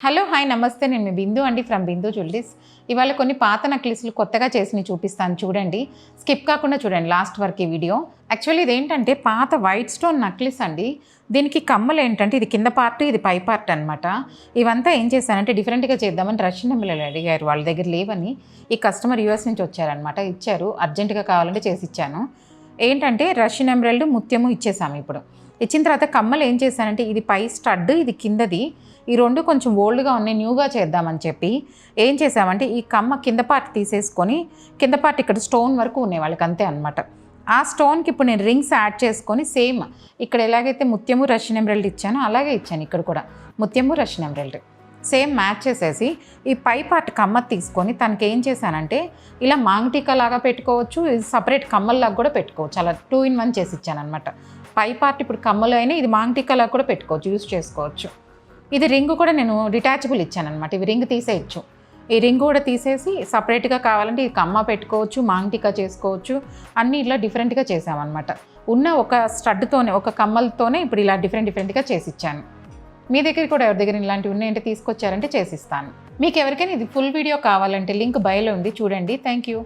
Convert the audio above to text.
Hello hi నమస్తే నేను మీ బిందు అండి ఫ్రమ్ బిందు జ్యువెలరీస్. ఇవాళ కొన్ని పాత నక్లీస్లు కొత్తగా చేసి చూపిస్తాను, చూడండి. స్కిప్ కాకుండా చూడండి లాస్ట్ వరకు ఈ వీడియో. యాక్చువల్లీ ఇదేంటంటే పాత వైట్ స్టోన్ నక్లీస్ అండి. దీనికి కమ్మలు ఏంటంటే ఇది కింద పార్ట్, ఇది పై పార్ట్ అనమాట. ఇవంతా ఏం చేశానంటే డిఫరెంట్గా చేద్దామని రష్యన్ ఎంబ్రాయిడరీ అడిగారు, వాళ్ళ దగ్గర లేవని. ఈ కస్టమర్ యూఎస్ నుంచి వచ్చారనమాట, ఇచ్చారు. అర్జెంటుగా కావాలంటే చేసి ఇచ్చాను. ఏంటంటే రష్యన్ ఎంబ్రాయిడరీ ముత్యము ఇచ్చేసాము. ఇప్పుడు ఇచ్చిన తర్వాత కమ్మలు ఏం చేశానంటే ఇది పై స్టడ్, ఇది కిందది. ఈ రెండు కొంచెం ఓల్డ్గా ఉన్నాయి, న్యూగా చేద్దామని చెప్పి ఏం చేసామంటే ఈ కమ్మ కింద పార్ట్ తీసేసుకొని కింద పార్ట్ ఇక్కడ స్టోన్ వరకు ఉన్నాయి వాళ్ళకి, అంతే అనమాట. ఆ స్టోన్కి ఇప్పుడు నేను రింగ్స్ యాడ్ చేసుకొని సేమ్ ఇక్కడ ఎలాగైతే ముత్యము రష్యన్ ఎంబ్రాయిడరీ ఇచ్చానో అలాగే ఇచ్చాను. ఇక్కడ కూడా ముత్యము రష్యన్ ఎంబ్రాయిడరీ సేమ్ మ్యాచ్ చేసేసి ఈ పై పార్ట్ కమ్మ తీసుకొని తనకి ఏం చేశానంటే ఇలా మాంగటికా లాగా పెట్టుకోవచ్చు, ఇది సపరేట్ కమ్మల్లాగా కూడా పెట్టుకోవచ్చు. అలా 2 in 1 చేసి ఇచ్చాను అనమాట. పై పార్ట్ ఇప్పుడు కమ్మలు అయినా ఇది మాంగటికా లాగా కూడా పెట్టుకోవచ్చు, యూజ్ చేసుకోవచ్చు. ఇది రింగ్ కూడా నేను డిటాచబుల్ ఇచ్చాను అనమాట. ఇవి రింగ్ తీసేయచ్చు. ఈ రింగ్ కూడా తీసేసి సపరేట్గా కావాలంటే ఇది కమ్మ పెట్టుకోవచ్చు, మాంగటికా చేసుకోవచ్చు. అన్నీ ఇలా డిఫరెంట్గా చేసామన్నమాట. ఉన్న ఒక స్టడ్తోనే, ఒక కమ్మలతోనే ఇప్పుడు ఇలా డిఫరెంట్గా చేసి ఇచ్చాను. మీ దగ్గర కూడా ఎవరి దగ్గర ఇలాంటివి ఉన్నాయంటే తీసుకొచ్చారంటే చేసిస్తాను. మీకు ఎవరికైనా ఇది ఫుల్ వీడియో కావాలంటే లింక్ బయోలో ఉంది, చూడండి. Thank you.